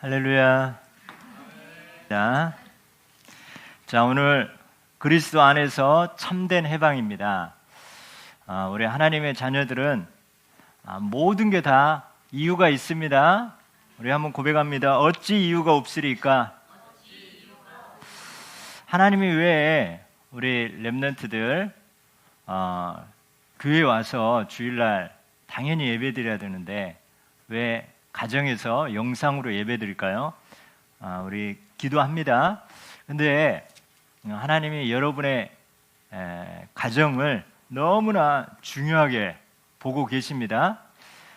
할렐루야. 자, 오늘 그리스도 안에서 참된 해방입니다. 우리 하나님의 자녀들은 모든 게 다 이유가 있습니다. 우리 한번 고백합니다. 어찌 이유가 없으리까? 하나님이 왜 우리 렘넌트들 교회 와서 주일날 당연히 예배드려야 되는데 왜 가정에서 영상으로 예배드릴까요? 우리 기도합니다. 근데 하나님이 여러분의 가정을 너무나 중요하게 보고 계십니다.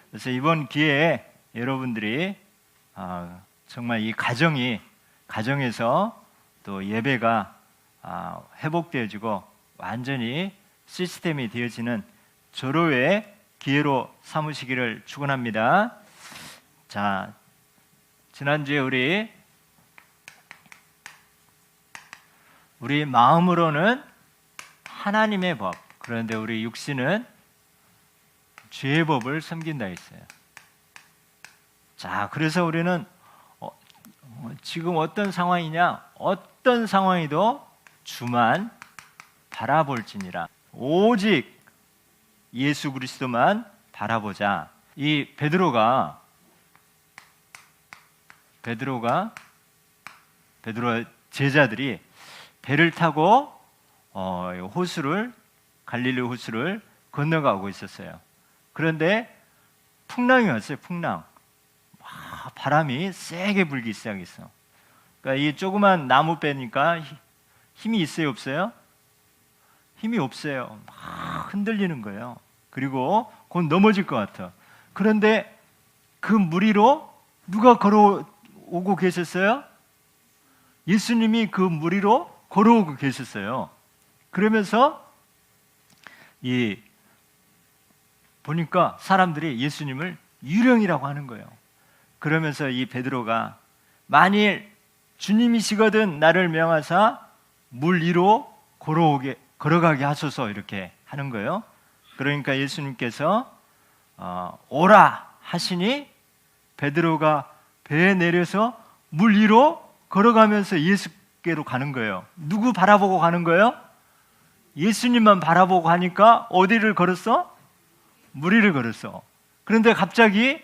그래서 이번 기회에 여러분들이 정말 이 가정에서 또 예배가 회복되어지고 완전히 시스템이 되어지는 절호의 기회로 삼으시기를 축원합니다. 자, 지난주에 우리 마음으로는 하나님의 법, 그런데 우리 육신은 죄의 법을 섬긴다 했어요. 자, 그래서 우리는 지금 어떤 상황이냐? 어떤 상황이도 주만 바라볼지니라. 오직 예수 그리스도만 바라보자. 이 베드로 제자들이 배를 타고 갈릴리 호수를 건너가고 있었어요. 그런데 풍랑이 왔어요. 풍랑. 바람이 세게 불기 시작했어. 그러니까 이 조그만 나무 배니까 힘이 있어요, 없어요? 힘이 없어요. 막 흔들리는 거예요. 그리고 곧 넘어질 것 같아. 그런데 그 물 위로 누가 걸어오고 계셨어요? 예수님이 그 물 위로 걸어오고 계셨어요. 그러면서 보니까 사람들이 예수님을 유령이라고 하는 거예요. 그러면서 이 베드로가 만일 주님이시거든 나를 명하사 물 위로 걸어가게 하소서 이렇게 하는 거예요. 그러니까 예수님께서 오라 하시니 베드로가 배에 내려서 물 위로 걸어가면서 예수께로 가는 거예요. 누구 바라보고 가는 거예요? 예수님만 바라보고 가니까 어디를 걸었어? 물 위를 걸었어. 그런데 갑자기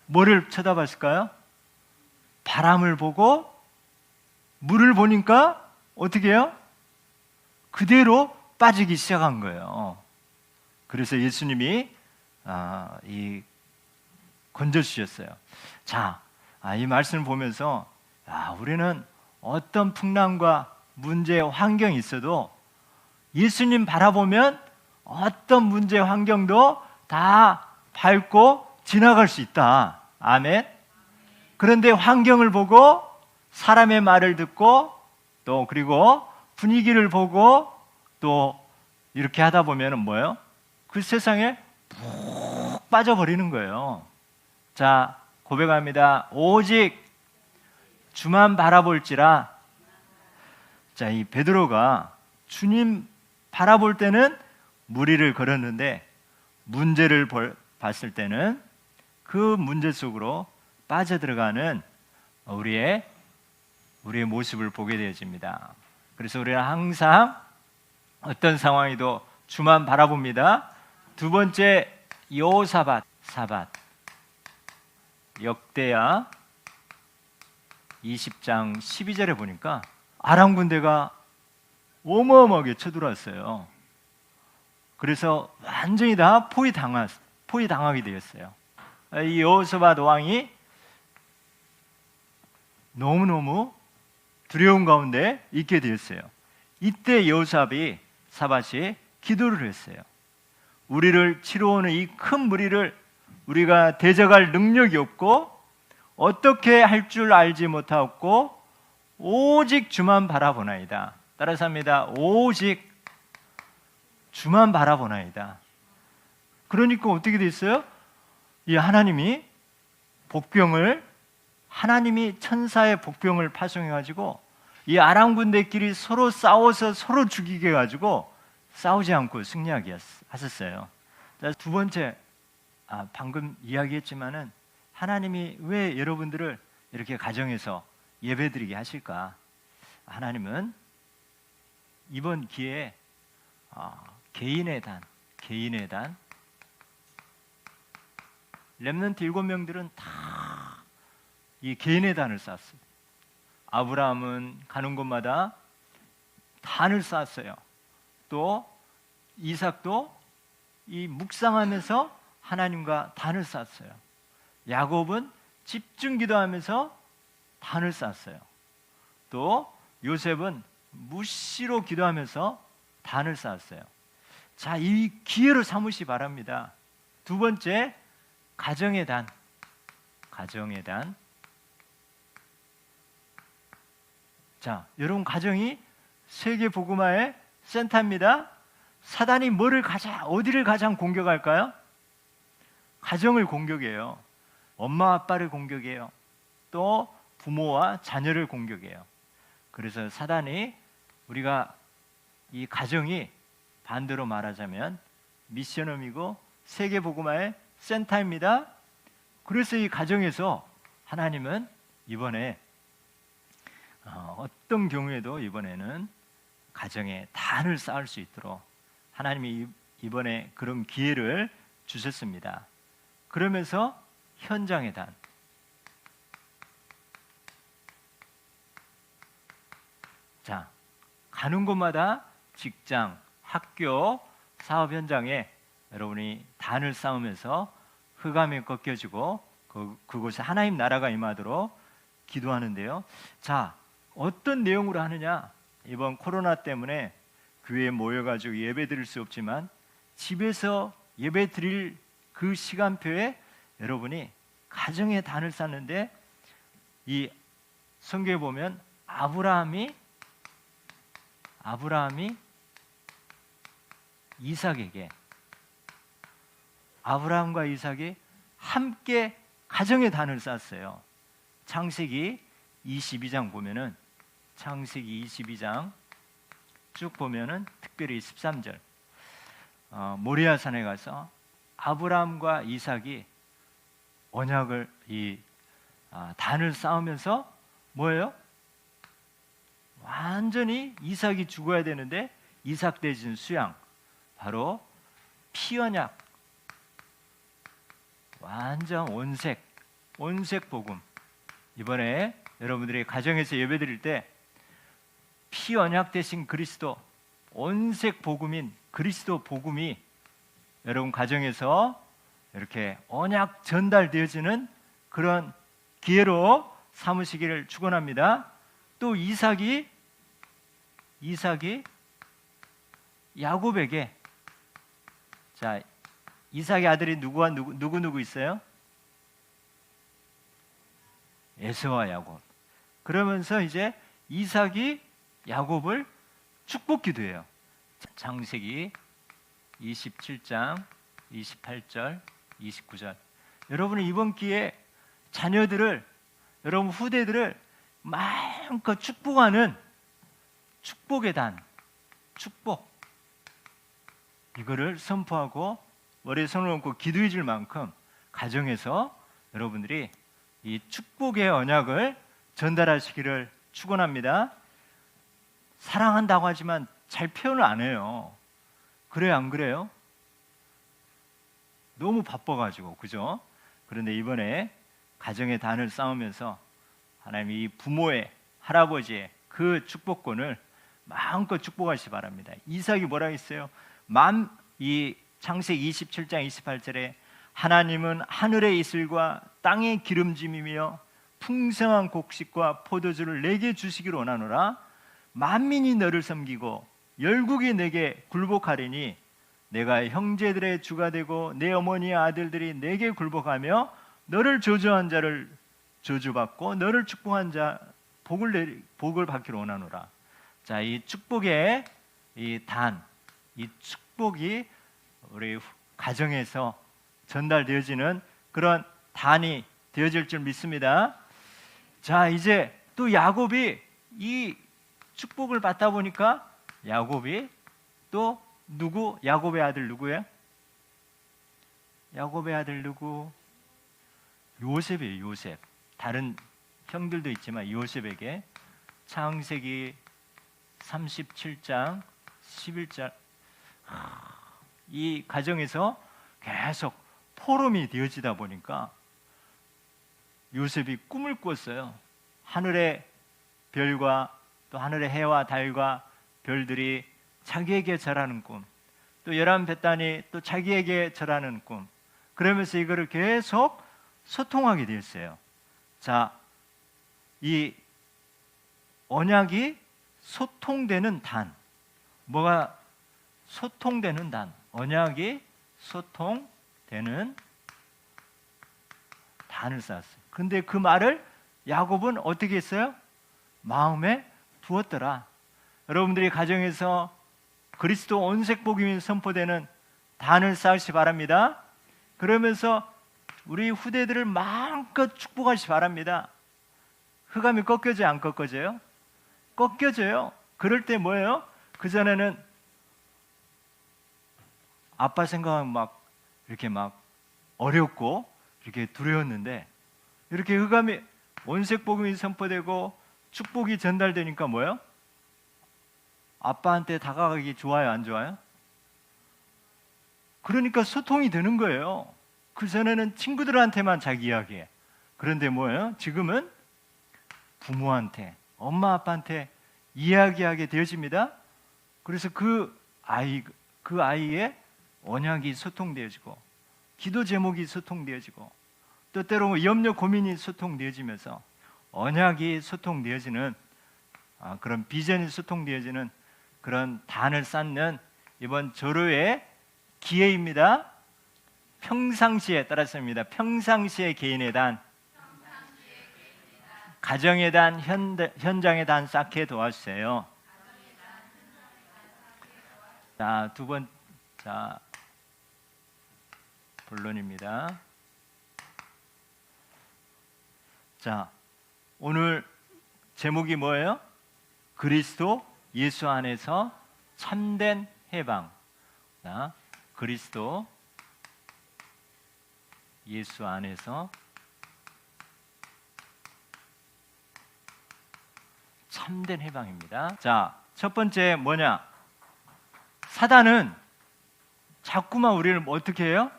뭐를 쳐다봤을까요? 바람을 보고 물을 보니까 어떻게 해요? 그대로 빠지기 시작한 거예요. 그래서 예수님이 건져주셨어요. 자, 이 말씀을 보면서 우리는 어떤 풍랑과 문제, 환경이 있어도 예수님 바라보면 어떤 문제, 환경도 다 밟고 지나갈 수 있다. 아멘. 그런데 환경을 보고 사람의 말을 듣고 또 그리고 분위기를 보고 또 이렇게 하다 보면 뭐예요? 그 세상에 푹 빠져버리는 거예요. 자, 고백합니다. 오직 주만 바라볼지라. 자, 이 베드로가 주님 바라볼 때는 물 위를 걸었는데 문제를 봤을 때는 그 문제 속으로 빠져들어가는 우리의 모습을 보게 되어집니다. 그래서 우리는 항상 어떤 상황이도 주만 바라봅니다. 두 번째, 여호사밧 역대하 20장 12절에 보니까 아람 군대가 어마어마하게 쳐들어왔어요. 그래서 완전히 다 포위당하게 되었어요. 이 여호사밧 왕이 너무너무 두려운 가운데 있게 되었어요. 이때 여호사밧이 기도를 했어요. 우리를 치러오는 이 큰 무리를 우리가 대적할 능력이 없고 어떻게 할 줄 알지 못하고 오직 주만 바라보나이다. 따라서 합니다. 오직 주만 바라보나이다. 그러니까 어떻게 됐어요? 이 하나님이 천사의 복병을 파송해가지고 이 아람 군대끼리 서로 싸워서 서로 죽이게 해가지고 싸우지 않고 승리하게 하셨어요. 두 번째, 방금 이야기했지만은 하나님이 왜 여러분들을 이렇게 가정에서 예배드리게 하실까? 하나님은 이번 기회에 개인의 단 렘넌트 7명들은 다 이 개인의 단을 쌓았어요. 아브라함은 가는 곳마다 단을 쌓았어요. 또 이삭도 이 묵상하면서 하나님과 단을 쌓았어요. 야곱은 집중 기도하면서 단을 쌓았어요. 또 요셉은 무시로 기도하면서 단을 쌓았어요. 자, 이 기회를 삼으시 바랍니다. 두 번째, 가정의 단. 자, 여러분, 가정이 세계 복음화의 센터입니다. 사단이 어디를 가장 공격할까요? 가정을 공격해요. 엄마 아빠를 공격해요. 또 부모와 자녀를 공격해요. 그래서 사단이 우리가 이 가정이 반대로 말하자면 미션홈이고 세계 복음화의 센터입니다. 그래서 이 가정에서 하나님은 이번에 어떤 경우에도 이번에는 가정에 단을 쌓을 수 있도록 하나님이 이번에 그런 기회를 주셨습니다. 그러면서 현장의 단. 자, 가는 곳마다 직장, 학교, 사업 현장에 여러분이 단을 쌓으면서 흑암이 꺾여지고 그곳에 하나님 나라가 임하도록 기도하는데요. 자, 어떤 내용으로 하느냐? 이번 코로나 때문에 교회에 모여가지고 예배 드릴 수 없지만 집에서 예배 드릴 그 시간표에 여러분이 가정의 단을 쌓는데, 이 성경에 보면 아브라함이 아브라함과 이삭이 함께 가정의 단을 쌓았어요. 창세기 22장 보면은 창세기 22장 쭉 보면은 특별히 13절 모리아산에 가서 아브라함과 이삭이 언약을 단을 쌓으면서 뭐예요? 완전히 이삭이 죽어야 되는데 이삭 대신 수양, 바로 피언약, 완전 온색 복음. 이번에 여러분들이 가정에서 예배드릴 때 피언약 대신 그리스도, 온색 복음인 그리스도 복음이 여러분 가정에서 이렇게 언약 전달되어지는 그런 기회로 삼으시기를 축원합니다. 또 이삭이 야곱에게, 자, 이삭의 아들이 누구 있어요? 에서와 야곱. 그러면서 이제 이삭이 야곱을 축복 기도해요. 창세기 27장 28절 29절. 여러분은 이번 기회에 자녀들을, 여러분 후대들을 마음껏 축복하는 축복의 단, 축복, 이거를 선포하고 머리에 손을 얹고 기도해 줄 만큼 가정에서 여러분들이 이 축복의 언약을 전달하시기를 축원합니다. 사랑한다고 하지만 잘 표현을 안 해요. 그래요, 안 그래요? 너무 바빠가지고, 그죠? 그런데 이번에 가정의 단을 쌓으면서 하나님이 부모의, 할아버지의 그 축복권을 마음껏 축복하시기 바랍니다. 이삭이 뭐라 했어요? 이 창세기 27장 28절에 하나님은 하늘의 이슬과 땅의 기름짐이며 풍성한 곡식과 포도주를 내게 주시기를 원하노라. 만민이 너를 섬기고 열국이 내게 굴복하리니 내가 형제들의 주가 되고 내 어머니의 아들들이 내게 굴복하며 너를 저주한 자를 저주받고 너를 축복한 자 복을 받기를 원하노라. 자, 이 축복의 이 축복이 우리 가정에서 전달되어지는 그런 단이 되어질 줄 믿습니다. 자, 이제 또 야곱이 이 축복을 받다 보니까 야곱이 또 야곱의 아들 누구예요? 야곱의 아들 누구? 요셉이에요. 요셉. 다른 형들도 있지만 요셉에게 창세기 37장 11절 이 가정에서 계속 포럼이 되어지다 보니까 요셉이 꿈을 꿨어요. 하늘의 별과 또 하늘의 해와 달과 별들이 자기에게 절하는 꿈, 또 열한 벳단이 또 자기에게 절하는 꿈. 그러면서 이거를 계속 소통하게 되었어요. 자, 이 언약이 소통되는 단, 뭐가 소통되는 단, 언약이 소통되는 단을 쌓았어요. 근데 그 말을 야곱은 어떻게 했어요? 마음에 두었더라. 여러분들이 가정에서 그리스도 온색복음이 선포되는 단을 쌓으시 바랍니다. 그러면서 우리 후대들을 마음껏 축복하시 바랍니다. 흑암이 꺾여져요, 안 꺾여져요? 꺾여져요. 그럴 때 뭐예요? 그전에는 아빠 생각은 막 이렇게 막 어렵고 이렇게 두려웠는데 이렇게 흑암이 온색복음이 선포되고 축복이 전달되니까 뭐예요? 아빠한테 다가가기 좋아요, 안 좋아요? 그러니까 소통이 되는 거예요. 그전에는 친구들한테만 자기 이야기해. 그런데 뭐예요? 지금은 부모한테, 엄마 아빠한테 이야기하게 되어집니다. 그래서 그 아이의 언약이 소통되어지고 기도 제목이 소통되어지고 또 때로 염려 고민이 소통되어지면서 언약이 소통되어지는 그런 비전이 소통되어지는 그런 단을 쌓는 이번 조로의 기회입니다. 평상시에 따라서입니다. 평상시에 개인의 단, 가정의 단, 현장의 단 쌓게 도와주세요. 자, 자, 본론입니다. 자, 오늘 제목이 뭐예요? 그리스도 예수 안에서 참된 해방. 자, 그리스도 예수 안에서 참된 해방입니다. 자, 첫 번째 뭐냐? 사단은 자꾸만 우리를 어떻게 해요?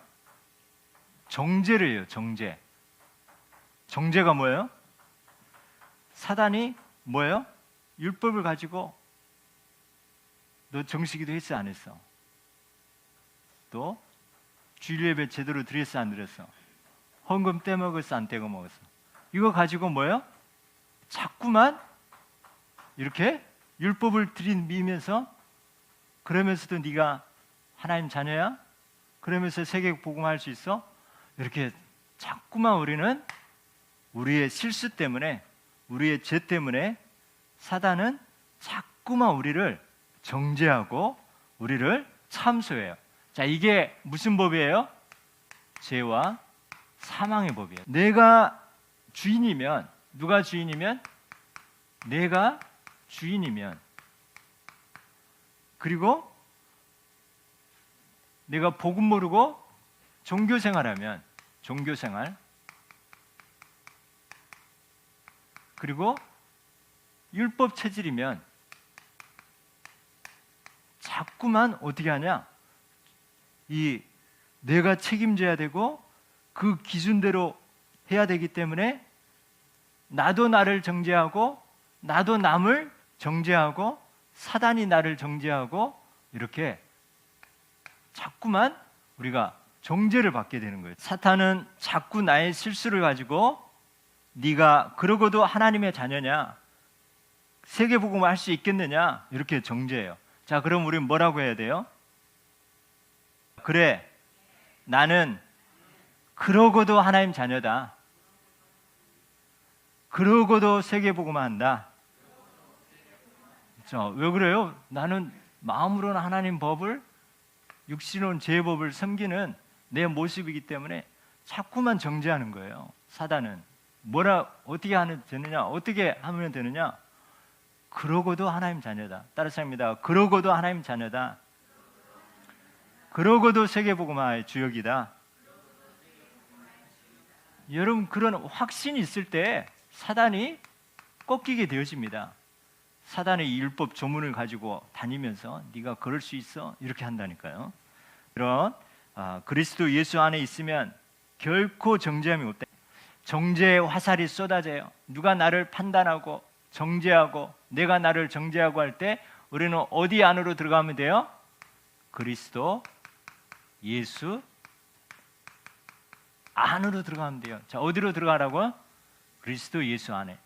정죄를 해요. 정죄. 정죄가 뭐예요? 사단이 뭐예요? 율법을 가지고 너 정식기도 했어 안 했어? 또 주일 예배 제대로 드렸어 안 드렸어? 헌금 떼먹었어 안 떼먹었어? 이거 가지고 뭐예요? 자꾸만 이렇게 율법을 들이미면서 그러면서도 네가 하나님 자녀야? 그러면서 세계 복음할 수 있어? 이렇게 자꾸만 우리는 우리의 실수 때문에 우리의 죄 때문에 사단은 자꾸만 우리를 정죄하고 우리를 참소해요. 자, 이게 무슨 법이에요? 죄와 사망의 법이에요. 내가 주인이면, 누가 주인이면? 내가 주인이면, 그리고 내가 복음 모르고 종교생활하면, 종교생활, 그리고 율법 체질이면 자꾸만 어떻게 하냐? 내가 책임져야 되고 그 기준대로 해야 되기 때문에 나도 나를 정죄하고 나도 남을 정죄하고 사단이 나를 정죄하고 이렇게 자꾸만 우리가 정죄를 받게 되는 거예요. 사탄은 자꾸 나의 실수를 가지고 네가 그러고도 하나님의 자녀냐? 세계복음을 할 수 있겠느냐? 이렇게 정죄해요. 자, 그럼 우리는 뭐라고 해야 돼요? 그래, 나는 그러고도 하나님 자녀다. 그러고도 세계복음을 한다. 자, 왜 그래요? 나는 마음으로는 하나님 법을, 육신으로는 제 법을 섬기는 내 모습이기 때문에 자꾸만 정죄하는 거예요. 사단은 어떻게 하면 되느냐? 어떻게 하면 되느냐? 그러고도 하나님 자녀다. 따라서 합니다. 그러고도 하나님 자녀다. 그러고도 세계복음화의 주역이다. 여러분, 그런 확신이 있을 때 사단이 꺾이게 되어집니다. 사단의 율법 조문을 가지고 다니면서 네가 그럴 수 있어? 이렇게 한다니까요. 그런 그리스도 예수 안에 있으면 결코 정죄함이 없다. 정죄의 화살이 쏟아져요. 누가 나를 판단하고 정죄하고 내가 나를 정죄하고 할 때 우리는 어디 안으로 들어가면 돼요? 그리스도 예수 안으로 들어가면 돼요. 자, 어디로 들어가라고? 그리스도 예수 안에.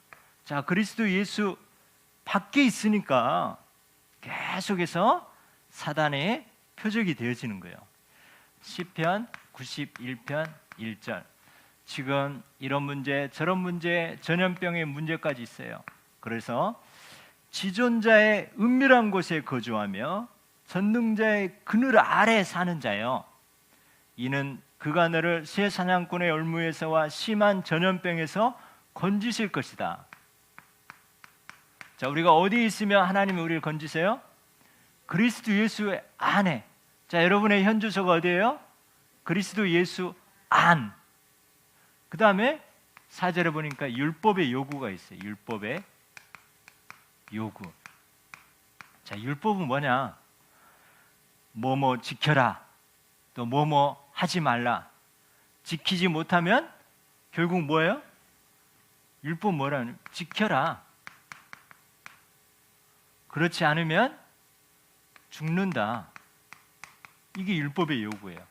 자, 그리스도 예수 밖에 있으니까 계속해서 사단의 표적이 되어지는 거예요. 시편 91편 1절. 지금 이런 문제, 저런 문제, 전염병의 문제까지 있어요. 그래서 지존자의 은밀한 곳에 거주하며 전능자의 그늘 아래 사는 자요. 이는 그가 너를 새 사냥꾼의 올무에서와 심한 전염병에서 건지실 것이다. 자, 우리가 어디에 있으면 하나님이 우리를 건지세요? 그리스도 예수 안에. 자, 여러분의 현주소가 어디예요? 그리스도 예수 안. 그 다음에 4절에 보니까 율법의 요구가 있어요. 율법의 요구. 자, 율법은 뭐냐? 뭐뭐 지켜라. 또 뭐뭐 하지 말라. 지키지 못하면 결국 뭐예요? 율법 뭐라는? 지켜라. 그렇지 않으면 죽는다. 이게 율법의 요구예요.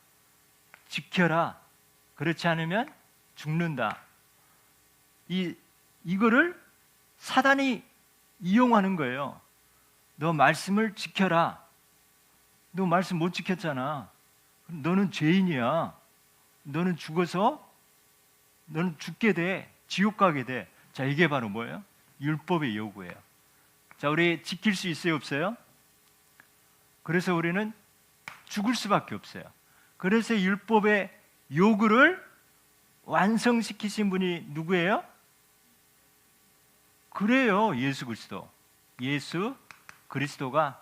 지켜라. 그렇지 않으면 죽는다. 이거를 사단이 이용하는 거예요. 너 말씀을 지켜라. 너 말씀 못 지켰잖아. 너는 죄인이야. 너는 죽어서 너는 죽게 돼. 지옥 가게 돼. 자, 이게 바로 뭐예요? 율법의 요구예요. 자, 우리 지킬 수 있어요, 없어요? 그래서 우리는 죽을 수밖에 없어요. 그래서 율법의 요구를 완성시키신 분이 누구예요? 그래요, 예수 그리스도. 예수 그리스도가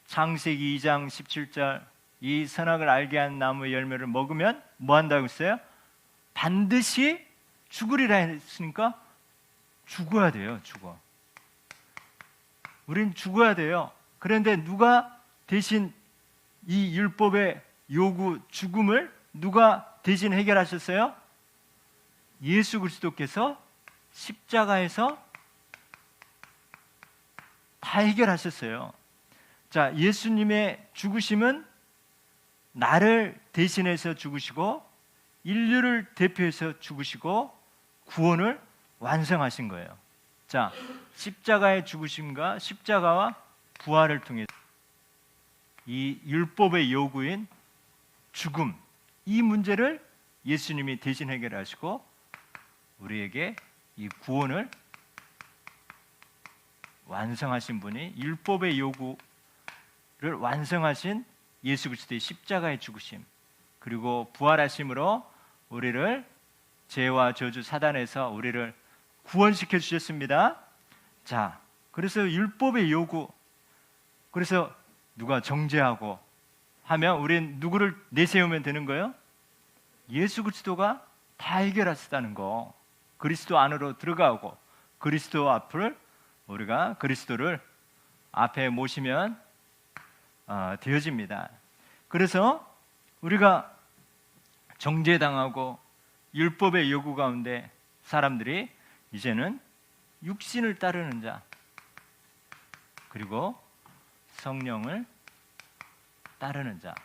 창세기 2장 17절 이 선악을 알게 한 나무의 열매를 먹으면 뭐 한다고 했어요? 반드시 죽으리라 했으니까 죽어야 돼요. 죽어. 우린 죽어야 돼요. 그런데 누가 대신 이 율법의 요구 죽음을 누가 대신 해결하셨어요? 예수 그리스도께서 십자가에서 다 해결하셨어요. 자, 예수님의 죽으심은 나를 대신해서 죽으시고 인류를 대표해서 죽으시고 구원을 완성하신 거예요. 자, 십자가의 죽으심과 십자가와 부활을 통해 이 율법의 요구인 죽음, 이 문제를 예수님이 대신 해결하시고 우리에게 이 구원을 완성하신 분이 율법의 요구를 완성하신 예수 그리스도의 십자가의 죽으심 그리고 부활하심으로 우리를 죄와 저주 사단에서 우리를 구원시켜 주셨습니다. 자, 그래서 율법의 요구, 그래서 누가 정죄하고 하면 우리는 누구를 내세우면 되는 거예요? 예수 그리스도가 다 해결하셨다는 거. 그리스도 안으로 들어가고 그리스도 앞을 우리가 그리스도를 앞에 모시면 되어집니다. 그래서 우리가 정죄당하고 율법의 요구 가운데 사람들이 이제는 육신을 따르는 자 그리고 성령을 따르는 자.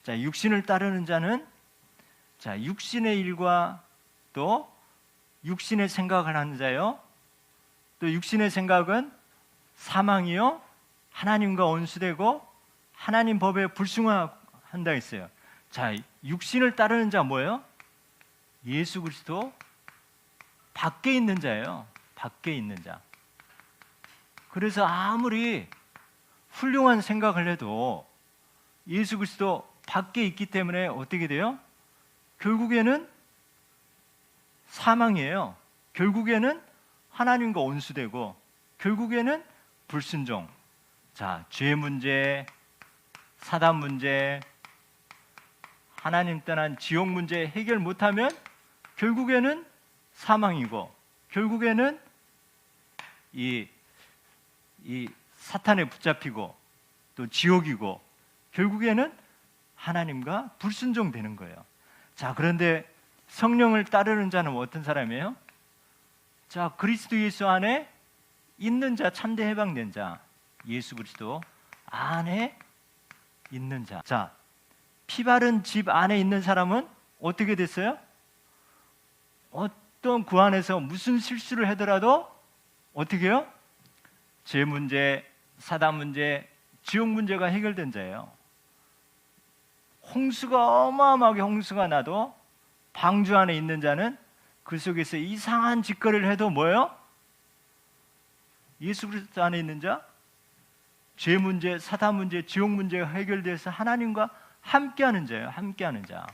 자, 육신을 따르는 자는 자, 육신의 일과 또 육신의 생각을 하는 자요. 또 육신의 생각은 사망이요. 하나님과 원수되고 하나님 법에 불순종한다 했어요. 자, 육신을 따르는 자 뭐예요? 예수 그리스도 밖에 있는 자예요. 밖에 있는 자. 그래서 아무리 훌륭한 생각을 해도 예수 그리스도 밖에 있기 때문에 어떻게 돼요? 결국에는 사망이에요. 결국에는 하나님과 원수되고 결국에는 불순종. 자, 죄 문제, 사단 문제, 하나님 떠난 지옥 문제 해결 못하면 결국에는 사망이고 결국에는 이 사탄에 붙잡히고 또 지옥이고 결국에는 하나님과 불순종되는 거예요. 자, 그런데 성령을 따르는 자는 어떤 사람이에요? 자, 그리스도 예수 안에 있는 자, 참된 해방된 자, 예수 그리스도 안에 있는 자. 자, 피 바른 집 안에 있는 사람은 어떻게 됐어요? 어떤 그 안에서 무슨 실수를 하더라도 어떻게 해요? 죄 문제, 사단 문제, 지옥 문제가 해결된 자예요. 홍수가 어마어마하게 홍수가 나도 방주 안에 있는 자는 그 속에서 이상한 짓거리를 해도 뭐예요? 예수 그리스도 안에 있는 자, 죄 문제, 사단 문제, 지옥 문제가 해결돼서 하나님과 함께하는 자예요. 함께하는 자.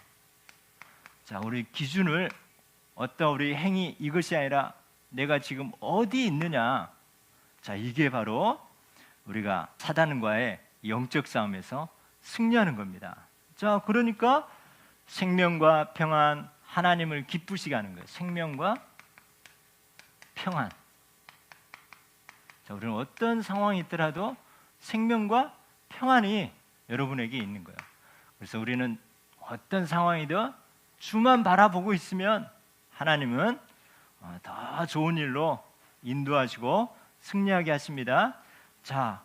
자, 우리 기준을 어떤 우리 행위 이것이 아니라 내가 지금 어디 있느냐. 자, 이게 바로 우리가 사단과의 영적 싸움에서 승리하는 겁니다. 자, 그러니까 생명과 평안, 하나님을 기쁘시게 하는 거예요. 생명과 평안. 자, 우리는 어떤 상황이 있더라도 생명과 평안이 여러분에게 있는 거예요. 그래서 우리는 어떤 상황이든 주만 바라보고 있으면 하나님은 더 좋은 일로 인도하시고 승리하게 하십니다. 자,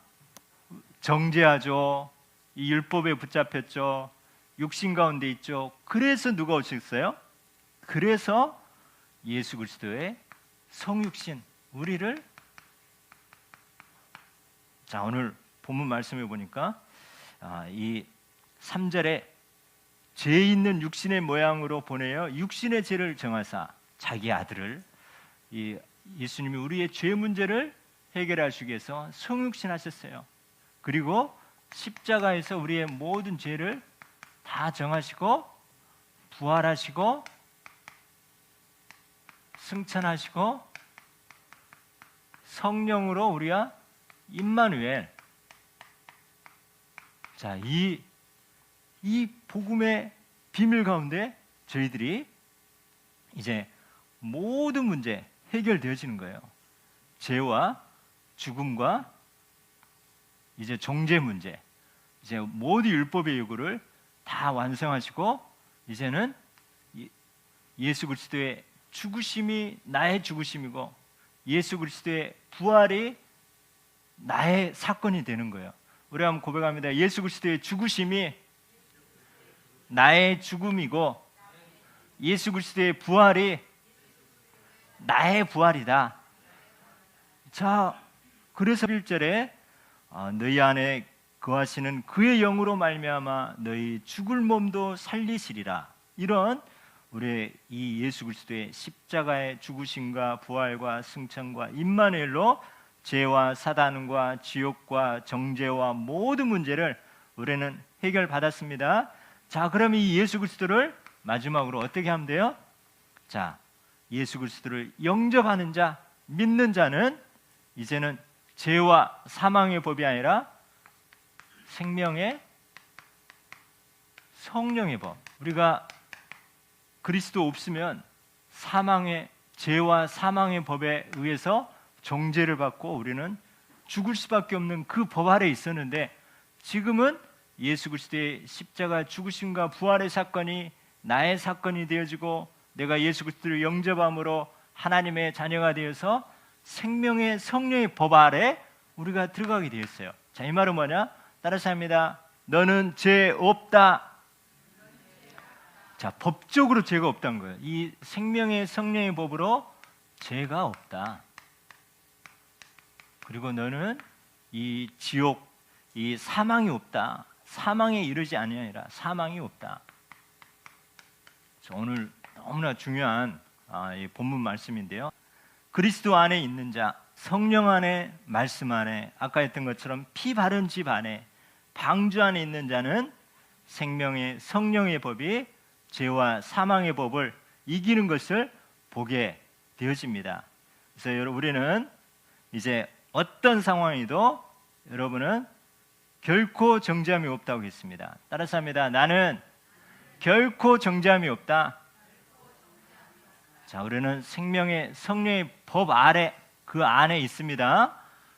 정죄하죠. 이 율법에 붙잡혔죠. 육신 가운데 있죠. 그래서 누가 오셨어요? 그래서 예수 그리스도의 성육신 우리를. 자, 오늘 본문 말씀해 보니까 이 3절에 죄 있는 육신의 모양으로 보내어 육신의 죄를 정하사 자기 아들을, 이 예수님이 우리의 죄 문제를 해결하시기 위해서 성육신 하셨어요. 그리고 십자가에서 우리의 모든 죄를 다 정하시고 부활하시고 승천하시고 성령으로 우리와 임마누엘. 자, 이 복음의 비밀 가운데 저희들이 이제 모든 문제 해결되어지는 거예요. 죄와 죽음과 이제 정죄 문제, 이제 모든 율법의 요구를 다 완성하시고 이제는 예수 그리스도의 죽으심이 나의 죽으심이고 예수 그리스도의 부활이 나의 사건이 되는 거예요. 우리 한번 고백합니다. 예수 그리스도의 죽으심이 나의 죽음이고 예수 그리스도의 부활이 나의 부활이다. 자, 그래서 1절에 너희 안에 거하시는 그의 영으로 말미암아 너희 죽을 몸도 살리시리라. 이런 우리 이 예수 그리스도의 십자가의 죽으심과 부활과 승천과 임마누엘로 죄와 사단과 지옥과 정죄와 모든 문제를 우리는 해결받았습니다. 자, 그럼 이 예수 그리스도를 마지막으로 어떻게 하면 돼요? 자, 예수 그리스도를 영접하는 자, 믿는 자는 이제는 죄와 사망의 법이 아니라 생명의 성령의 법. 우리가 그리스도 없으면 사망의 죄와 사망의 법에 의해서 정죄를 받고 우리는 죽을 수밖에 없는 그 법 아래 있었는데 지금은 예수 그리스도의 십자가 죽으심과 부활의 사건이 나의 사건이 되어지고 내가 예수 그리스도를 영접함으로 하나님의 자녀가 되어서 생명의 성령의 법 아래 우리가 들어가게 되었어요. 자, 이 말은 뭐냐? 따라서 합니다. 너는 죄 없다. 자, 법적으로 죄가 없다는 거예요. 이 생명의 성령의 법으로 죄가 없다. 그리고 너는 이 지옥, 이 사망이 없다. 사망에 이르지 아니하리라. 사망이 없다. 자, 오늘 너무나 중요한 이 본문 말씀인데요. 그리스도 안에 있는 자, 성령 안에, 말씀 안에, 아까 했던 것처럼 피 바른 집 안에, 방주 안에 있는 자는 생명의 성령의 법이 죄와 사망의 법을 이기는 것을 보게 되어집니다. 그래서 여러분, 우리는 이제 어떤 상황이도 여러분은 결코 정죄함이 없다고 했습니다. 따라서 합니다. 나는 결코 정죄함이 없다. 자, 우리는 생명의 성령의 법 아래 그 안에 있습니다.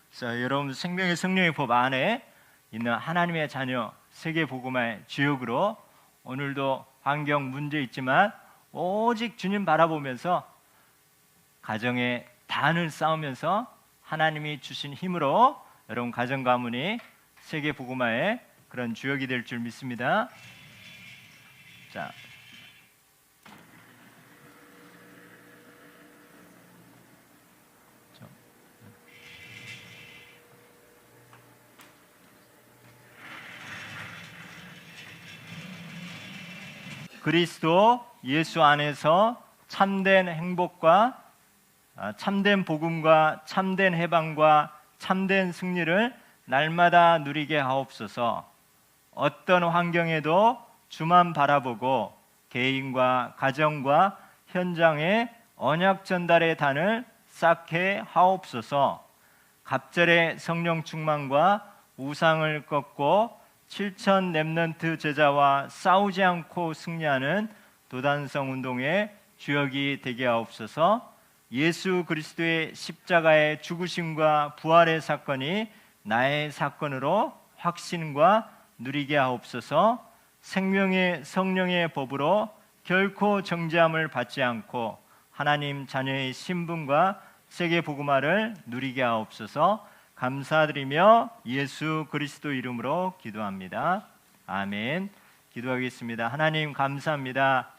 자, 여러분 생명의 성령의 법 안에 있는 하나님의 자녀 세계 복음화의 주역으로 오늘도 환경 문제 있지만 오직 주님 바라보면서 가정의 단을 쌓으면서 하나님이 주신 힘으로 여러분 가정 가문이 세계 복음화의 그런 주역이 될 줄 믿습니다. 자, 그리스도 예수 안에서 참된 행복과 참된 복음과 참된 해방과 참된 승리를 날마다 누리게 하옵소서. 어떤 환경에도 주만 바라보고 개인과 가정과 현장에 언약 전달의 단을 쌓게 하옵소서. 갑절의 성령 충만과 우상을 꺾고 7천 렘넌트 제자와 싸우지 않고 승리하는 도단성 운동의 주역이 되게 하옵소서. 예수 그리스도의 십자가의 죽으심과 부활의 사건이 나의 사건으로 확신과 누리게 하옵소서. 생명의 성령의 법으로 결코 정죄함을 받지 않고 하나님 자녀의 신분과 세계 복음화를 누리게 하옵소서. 감사드리며 예수 그리스도 이름으로 기도합니다. 아멘. 기도하겠습니다. 하나님 감사합니다.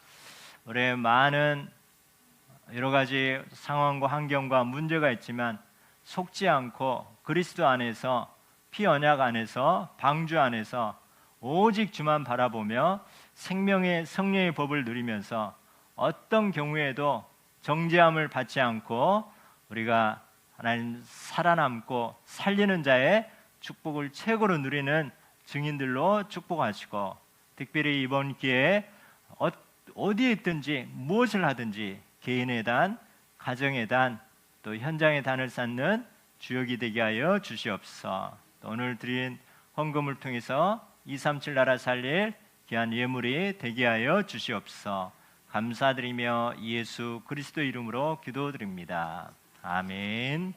올해 많은 여러 가지 상황과 환경과 문제가 있지만 속지 않고 그리스도 안에서 피 언약 안에서 방주 안에서 오직 주만 바라보며 생명의 성령의 법을 누리면서 어떤 경우에도 정죄함을 받지 않고 우리가 하나님 살아남고 살리는 자의 축복을 최고로 누리는 증인들로 축복하시고 특별히 이번 기회에 어디에 있든지 무엇을 하든지 개인의 단, 가정의 단, 또 현장의 단을 쌓는 주역이 되게 하여 주시옵소서. 또 오늘 드린 헌금을 통해서 237 나라 살릴 귀한 예물이 되게 하여 주시옵소서. 감사드리며 예수 그리스도 이름으로 기도드립니다. 아멘.